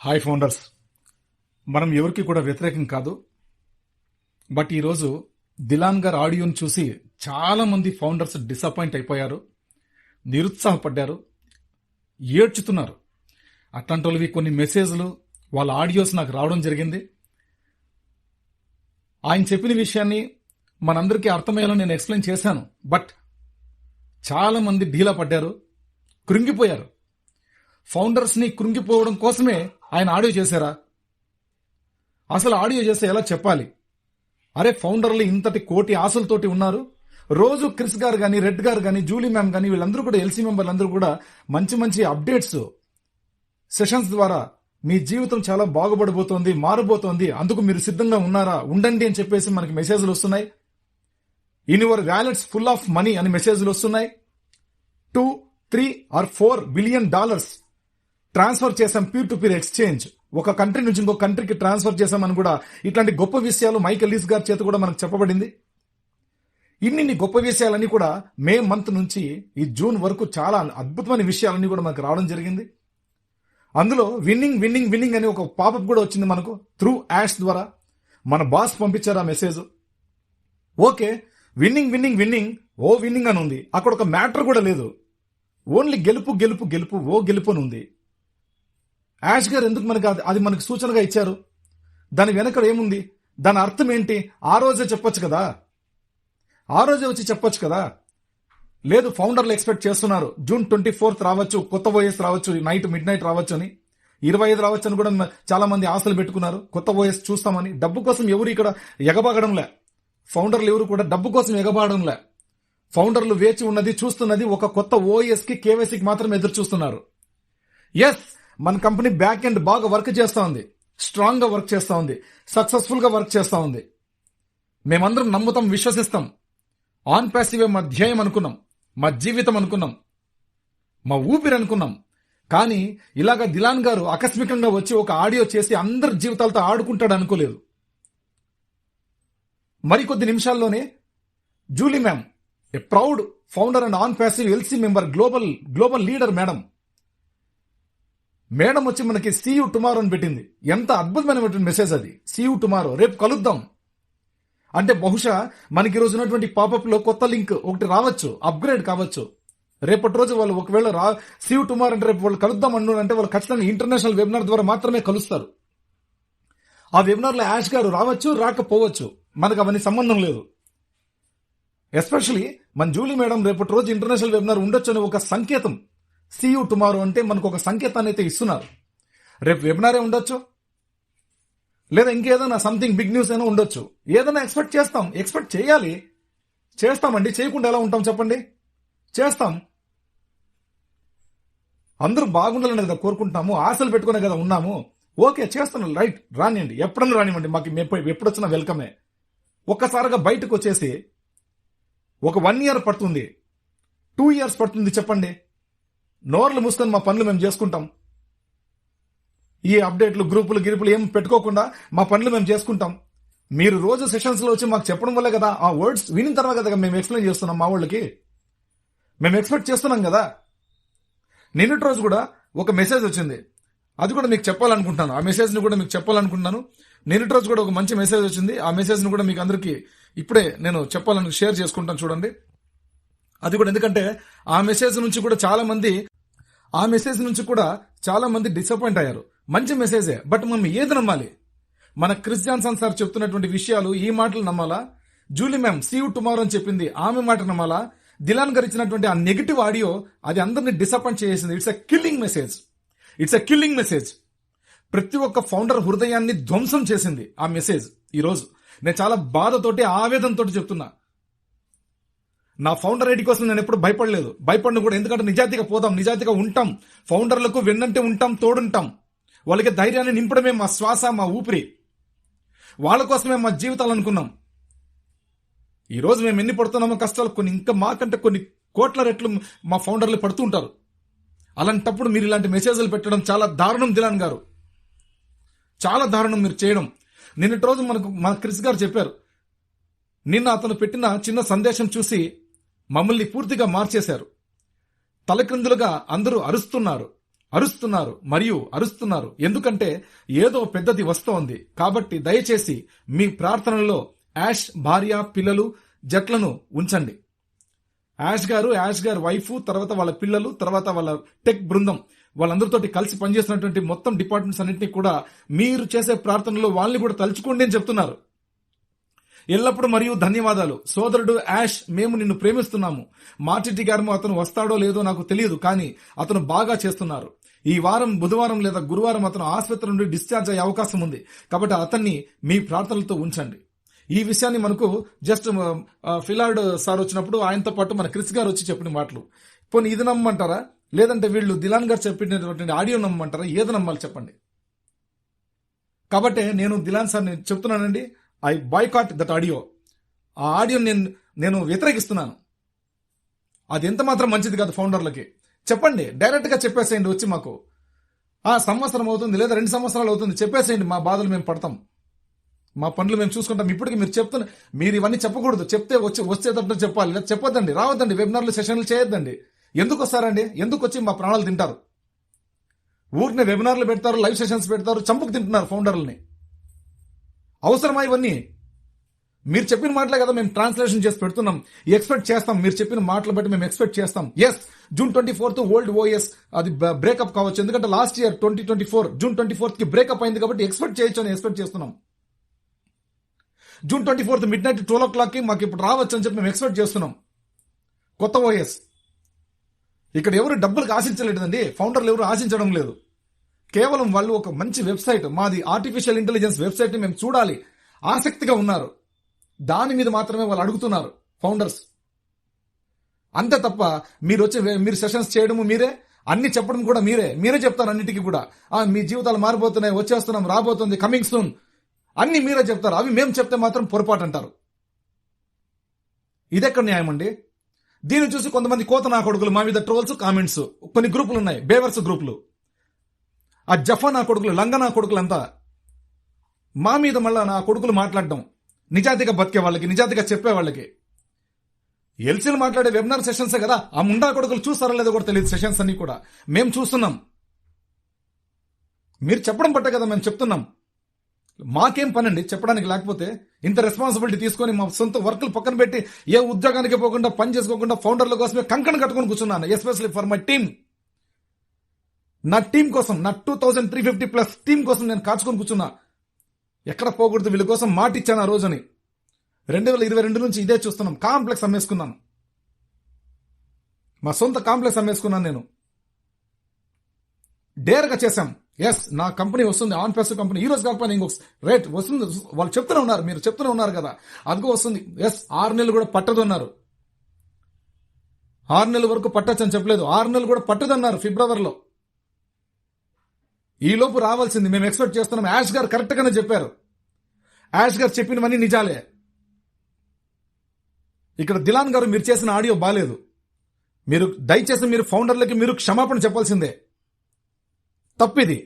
Hi founders. మనం ఎవరికి కూడా వ్యతిరేకం కాదు. బట్ ఈరోజు దిలాన్ గారు ఆడియోని చూసి చాలా మంది ఫౌండర్స్ డిసప్పాయింట్ అయిపోయారు, నిరుత్సాహపడ్డారు, ఏడ్చుతున్నారు. అట్లాంటి వాళ్ళవి కొన్ని మెసేజ్లు, వాళ్ళ ఆడియోస్ నాకు రావడం జరిగింది. ఆయన చెప్పిన విషయాన్ని మనందరికీ అర్థమయ్యేలా నేను ఎక్స్ప్లెయిన్ చేశాను. బట్ చాలా మంది ఢీలా పడ్డారు, కృంగిపోయారు. ఫౌండర్స్ని కృంగిపోవడం కోసమే ఆయన ఆడియో చేశారా? అసలు ఆడియో చేస్తే ఎలా చెప్పాలి? అరే, ఫౌండర్లు ఇంతటి కోటి ఆశలతోటి ఉన్నారు. రోజు క్రిస్ గారు కానీ, రెడ్ గారు కానీ, జూలీ మ్యామ్ కానీ, వీళ్ళందరూ కూడా ఎల్సీ మెంబర్లు అందరూ కూడా మంచి మంచి అప్డేట్స్ సెషన్స్ ద్వారా మీ జీవితం చాలా బాగుపడబోతోంది, మారబోతోంది, అందుకు మీరు సిద్ధంగా ఉన్నారా, ఉండండి అని చెప్పేసి మనకి మెసేజ్లు వస్తున్నాయి. In your wallets full of money అని మెసేజ్లు వస్తున్నాయి. 2, 3 or 4 బిలియన్ డాలర్స్ ట్రాన్స్ఫర్ చేశాం పీర్ టు పీర్ ఎక్స్చేంజ్. ఒక కంట్రీ నుంచి ఇంకో కంట్రీకి ట్రాన్స్ఫర్ చేశామని కూడా ఇట్లాంటి గొప్ప విషయాలు మైకెల్ లీస్ గారి చేత కూడా మనకు చెప్పబడింది. ఇన్ని గొప్ప విషయాలన్నీ కూడా మే మంత్ నుంచి ఈ జూన్ వరకు చాలా అద్భుతమైన విషయాలన్నీ కూడా మనకు రావడం జరిగింది. అందులో విన్నింగ్ విన్నింగ్ విన్నింగ్ అని ఒక పాపప్ కూడా వచ్చింది మనకు త్రూ యాడ్స్ ద్వారా. మన బాస్ పంపించారు ఆ message. Okay, winning winning winning, oh winning అని ఉంది. అక్కడ ఒక మ్యాటర్ కూడా లేదు, ఓన్లీ గెలుపు గెలుపు గెలుపు, ఓ గెలుపు అని ఉంది. యాష్ గారు ఎందుకు మనకి అది మనకు సూచనగా ఇచ్చారు? దాని వెనక ఏముంది? దాని అర్థం ఏంటి? ఆ రోజే చెప్పొచ్చు కదా, ఆ రోజే వచ్చి చెప్పొచ్చు కదా. లేదు, ఫౌండర్లు ఎక్స్పెక్ట్ చేస్తున్నారు జూన్ 24th రావచ్చు, కొత్త ఓఎస్ రావచ్చు, మిడ్ నైట్ రావచ్చు అని, 25 రావచ్చు అని కూడా చాలా మంది ఆశలు పెట్టుకున్నారు. కొత్త ఓఎస్ చూస్తామని. డబ్బు కోసం ఎవరు ఇక్కడ ఎగబాగడంలే. ఫౌండర్లు ఎవరు కూడా డబ్బు కోసం ఎగబాగడంలే. ఫౌండర్లు వేచి ఉన్నది, చూస్తున్నది ఒక కొత్త ఓఎస్ కి, కేవైసీకి మాత్రం ఎదురు చూస్తున్నారు. ఎస్, మన కంపెనీ బ్యాక్ ఎండ్ బాగా వర్క్ చేస్తా ఉంది, స్ట్రాంగ్ గా వర్క్ చేస్తా ఉంది, సక్సెస్ఫుల్ గా వర్క్ చేస్తా ఉంది. మేమందరం నమ్ముతాం, విశ్వసిస్తాం. ఆన్ ప్యాసివే మా ధ్యేయం అనుకున్నాం, మా జీవితం అనుకున్నాం, మా ఊపిరి అనుకున్నాం. కానీ ఇలాగా దిలాన్ గారు ఆకస్మికంగా వచ్చి ఒక ఆడియో చేసి అందరి జీవితాలతో ఆడుకుంటాడు అనుకోలేదు. మరికొద్ది నిమిషాల్లోనే Julie ma'am, a proud founder and on passive LC member, global leader madam వచ్చి మనకి సీ యూ టుమారో అని పెట్టింది. ఎంత అద్భుతమైనటువంటి మెసేజ్ అది. సీ యూ టుమారో, రేపు కలుద్దాం అంటే బహుశా మనకి ఈరోజు ఉన్నటువంటి పాపప్ లో కొత్త లింక్ ఒకటి రావచ్చు, అప్గ్రేడ్ కావచ్చు. రేపటి రోజు వాళ్ళు ఒకవేళ సీ యూ టుమారో అంటే రేపు వాళ్ళు కలుద్దాం అంటే వాళ్ళు ఖచ్చితంగా ఇంటర్నేషనల్ వెబినార్ ద్వారా మాత్రమే కలుస్తారు. ఆ వెబినార్ లో యాష్ గారు రావచ్చు, రాకపోవచ్చు, మనకు అవన్నీ సంబంధం లేదు. ఎస్పెషలీ మన జూలీ మేడం రేపటి రోజు ఇంటర్నేషనల్ వెబినార్ ఉండొచ్చు అని ఒక సంకేతం. సీ యూ టుమారో అంటే మనకు ఒక సంకేతాన్ని అయితే ఇస్తున్నారు. రేపు వెబినారే ఉండొచ్చు, లేదా ఇంకేదైనా సంథింగ్ బిగ్ న్యూస్ అయినా ఉండొచ్చు. ఏదైనా ఎక్స్పెక్ట్ చేయాలి, చేస్తామండి. చేయకుండా ఎలా ఉంటాం చెప్పండి? చేస్తాం. అందరూ బాగుండాలని కదా కోరుకుంటున్నాము, ఆశలు పెట్టుకునే కదా ఉన్నాము. ఓకే, చేస్తున్నాం, రైట్, రానివ్వండి, ఎప్పుడన్నా రానివ్వండి, మాకు ఎప్పుడొచ్చినా వెల్కమే. ఒక్కసారిగా బయటకు వచ్చేసి ఒక 1 year పడుతుంది, 2 years పడుతుంది చెప్పండి. నోర్లు మూసుకొని మా పనులు మేము చేసుకుంటాం. ఈ అప్డేట్లు, గ్రూపులు ఏం పెట్టుకోకుండా మా పనులు మేము చేసుకుంటాం. మీరు రోజు సెషన్స్ లో వచ్చి మాకు చెప్పడం వల్లే కదా, ఆ వర్డ్స్ వినిన తర్వాత కదా మేము ఎక్స్ప్లెయిన్ చేస్తున్నాం. మా వాళ్ళకి మేము ఎక్స్పెక్ట్ చేస్తున్నాం కదా. నిన్నటి రోజు కూడా ఒక మెసేజ్ వచ్చింది, అది కూడా మీకు చెప్పాలనుకుంటున్నాను. ఆ మెసేజ్ ని కూడా మీకు చెప్పాలనుకుంటున్నాను. నిన్నటి రోజు కూడా ఒక మంచి మెసేజ్ వచ్చింది. ఆ మెసేజ్ ని కూడా మీకు అందరికీ ఇప్పుడే నేను షేర్ చేసుకుంటాను. చూడండి, అది కూడా ఎందుకంటే ఆ మెసేజ్ నుంచి కూడా చాలా మంది డిసప్పాయింట్ అయ్యారు. మంచి మెసేజే, బట్ మనం ఏది నమ్మాలి? మన క్రిస్ జాన్సన్ సార్ చెప్తున్నటువంటి విషయాలు, ఈ మాటలు నమ్మాలా? Julie ma'am see you tomorrow అని చెప్పింది, ఆమె మాట నమ్మాలా? దిలాన్ గారు ఇచ్చినటువంటి ఆ నెగిటివ్ ఆడియో అది అందరినీ డిసప్పాయింట్ చేసింది. It's a killing message. ప్రతి ఒక్క ఫౌండర్ హృదయాన్ని ధ్వంసం చేసింది ఆ మెసేజ్. ఈ రోజు నేను చాలా బాధతోటి, ఆవేదనతోటి చెప్తున్నా. నా ఫౌండర్ ఐడి కోసం నేను ఎప్పుడు భయపడను కూడా. ఎందుకంటే నిజాయితీగా పోదాం, నిజాయితీగా ఉంటాం. ఫౌండర్లకు వెన్నంటే ఉంటాం, తోడుంటాం. వాళ్ళకి ధైర్యాన్ని నింపడమే మా శ్వాస, మా ఊపిరి. వాళ్ళ కోసమే మా జీవితాలు అనుకున్నాం. ఈ రోజు మేము ఎన్ని పడుతున్నామో కష్టాలు, ఇంకా మాకంటే కొన్ని కోట్ల రెట్లు మా ఫౌండర్లు పడుతూ ఉంటారు. అలాంటప్పుడు మీరు ఇలాంటి మెసేజ్లు పెట్టడం చాలా దారుణం. దిలాన్ గారు, చాలా దారుణం మీరు చేయడం. నిన్నటి రోజు మన క్రిస్ గారు చెప్పారు, నిన్న అతను పెట్టిన చిన్న సందేశం చూసి మమ్మల్ని పూర్తిగా మార్చేశారు. తలక్రిందులుగా అందరూ అరుస్తున్నారు, అరుస్తున్నారు మరియు అరుస్తున్నారు. ఎందుకంటే ఏదో పెద్దది వస్తోంది. కాబట్టి దయచేసి మీ ప్రార్థనలో యాష్ భార్య, పిల్లలు, జట్లను ఉంచండి. యాష్ గారు వైఫ్, తర్వాత వాళ్ళ పిల్లలు, తర్వాత వాళ్ళ టెక్ బృందం, వాళ్ళందరితోటి కలిసి పనిచేస్తున్నటువంటి మొత్తం డిపార్ట్మెంట్స్ అన్నింటినీ కూడా మీరు చేసే ప్రార్థనలో వాళ్ళని కూడా తలుచుకోండి అని చెప్తున్నారు. ఎల్లప్పుడూ మరియు ధన్యవాదాలు సోదరుడు యాష్, మేము నిన్ను ప్రేమిస్తున్నాము. మార్టిటి గారు అతను వస్తాడో లేదో నాకు తెలియదు, కానీ అతను బాగా చేస్తున్నారు. ఈ వారం బుధవారం లేదా గురువారం అతను ఆసుపత్రి నుండి డిశ్చార్జ్ అయ్యే అవకాశం ఉంది. కాబట్టి అతన్ని మీ ప్రార్థనలతో ఉంచండి. ఈ విషయాన్ని మనకు జస్ట్ ఫిలార్డ్ సార్ వచ్చినప్పుడు ఆయనతో పాటు మన క్రిస్ గారు వచ్చి చెప్పిన మాటలు. పోనీ ఇది నమ్మంటారా, లేదంటే వీళ్ళు దిలాన్ గారు చెప్పినటువంటి ఆడియో నమ్మంటారా? ఏది నమ్మాలి చెప్పండి. కాబట్టి నేను దిలాన్ సార్ చెప్తున్నానండి, ఐ బాయ్కాట్ దట్ ఆడియో. ఆ ఆడియో నేను వ్యతిరేకిస్తున్నాను. అది ఎంత మాత్రం మంచిది కాదు ఫౌండర్లకి. చెప్పండి, డైరెక్ట్ గా చెప్పేసేయండి. వచ్చి మాకు సంవత్సరం అవుతుంది లేదా 2 సంవత్సరాలు అవుతుంది, చెప్పేసేయండి. మా బాధలు మేము పడతాం, మా పనులు మేము చూసుకుంటాం. ఇప్పటికి మీరు ఇవన్నీ చెప్పకూడదు. చెప్తే వచ్చేటప్పుడు చెప్పాలి, లేదా చెప్పొద్దండి. రావద్దండి, వెబినార్లు సెషన్లు చేయొద్దండి. ఎందుకు వస్తారండి? ఎందుకు వచ్చి మా ప్రాణాలు తింటారు? ఊరిని వెబినార్లు పెడతారు, లైవ్ సెషన్స్ పెడతారు, చంపుకు తింటున్నారు ఫౌండర్లని. అవసరమా ఇవన్నీ? మీరు చెప్పిన మాటలే కదా మేము ట్రాన్స్లేషన్ చేసి పెడుతున్నాం. ఎక్స్పెక్ట్ చేస్తాం, మీరు చెప్పిన మాటలు బట్టి మేము ఎక్స్పెక్ట్ చేస్తాం. ఎస్, June 24 ఓల్డ్ ఓఎస్ అది బ్రేకప్ కావచ్చు. ఎందుకంటే లాస్ట్ ఇయర్ 2024 June 24 కి బ్రేకప్ అయింది కాబట్టి ఎక్స్పెక్ట్ చేయొచ్చు అని ఎక్స్పెక్ట్ చేస్తున్నాం. June 24 midnight 12 o'clock కి మాకు ఇప్పుడు రావచ్చు అని చెప్పి మేము ఎక్స్పెక్ట్ చేస్తున్నాం. కొత్త ఓఎస్. ఇక్కడ ఎవరు డబ్బులకు ఆశించలేదండి, ఫౌండర్లు ఎవరు ఆశించడం లేదు. కేవలం వాళ్ళు ఒక మంచి వెబ్సైట్, మాది ఆర్టిఫిషియల్ ఇంటెలిజెన్స్ వెబ్సైట్ ని మేము చూడాలి ఆసక్తిగా ఉన్నారు. దాని మీద మాత్రమే వాళ్ళు అడుగుతున్నారు ఫౌండర్స్. అంతే తప్ప మీరు సెషన్స్ చేయడము మీరే, అన్ని చెప్పడం కూడా మీరే చెప్తారు. అన్నిటికీ కూడా మీ జీవితాలు మారిపోతున్నాయి, వచ్చేస్తున్నాం, రాబోతుంది, కమింగ్ సూన్ అన్ని మీరే చెప్తారు. అవి మేము చెప్తే మాత్రం పొరపాటు అంటారు. ఇదెక్కడ న్యాయం అండి? దీన్ని చూసి కొంతమంది కోత నా కొడుకులు మా మీద ట్రోల్స్, కామెంట్స్, కొన్ని గ్రూపులు ఉన్నాయి, బేవర్స్ గ్రూపులు, ఆ జఫా నా కొడుకులు, లంగా నా కొడుకులు అంతా మా మీద మళ్ళా నా కొడుకులు మాట్లాడడం, నిజాయితీగా బతికే వాళ్ళకి, నిజాయితీగా చెప్పే వాళ్ళకి. ఎల్సీలు మాట్లాడే వెబినార్ సెషన్స్ కదా, ఆ ముండా కొడుకులు చూస్తారా లేదో కూడా తెలియదు. సెషన్స్ అన్ని కూడా మేము చూస్తున్నాం. మీరు చెప్పడం పట్టే కదా మేము చెప్తున్నాం. మాకేం పనండి చెప్పడానికి? లేకపోతే ఇంత రెస్పాన్సిబిలిటీ తీసుకొని మా సొంత వర్క్లు పక్కన పెట్టి ఏ ఉద్యోగానికి పోకుండా పని చేసుకోకుండా ఫౌండర్ల కోసమే కంకణ కట్టుకొని కూర్చున్నాను. ఎస్పెషల్లీ ఫర్ మై టీమ్, నా టీం కోసం, నా 2350+ టీం కోసం నేను కాచుకొని కూర్చున్నా. ఎక్కడ పోకూడదు, వీళ్ళ కోసం మాట ఇచ్చాను ఆ రోజుని. 2022 నుంచి ఇదే చూస్తున్నాం. కాంప్లెక్స్ అమ్మేసుకున్నాను, మా సొంత కాంప్లెక్స్ అమ్మేసుకున్నాను. నేను డేర్గా చేశాం. ఎస్, నా కంపెనీ వస్తుంది, ఆన్ ప్యాసివ్ కంపెనీ. ఈ రోజు కాకపోయినా ఇంకొక రేట్ వస్తుంది. వాళ్ళు చెప్తూనే ఉన్నారు, మీరు చెప్తూనే ఉన్నారు కదా, అదిగో వస్తుంది. ఎస్, 6 నెలలు కూడా పట్టదు అన్నారు. 6 నెలల వరకు పట్టచ్చు అని చెప్పలేదు, 6 నెలలు కూడా పట్టదు అన్నారు ఫిబ్రవరిలో. ఈ లోపు రావాల్సింది, మేము ఎక్స్పెక్ట్ చేస్తున్నాం. యాష్ గారు కరెక్ట్ గానే చెప్పారు. యాష్ గారు చెప్పినవన్నీ నిజాలే. ఇక్కడ దిలాన్ గారు మీరు చేసిన ఆడియో బాలేదు. మీరు దయచేసి మీరు ఫౌండర్లకి మీరు క్షమాపణ చెప్పాల్సిందే. తప్పిది.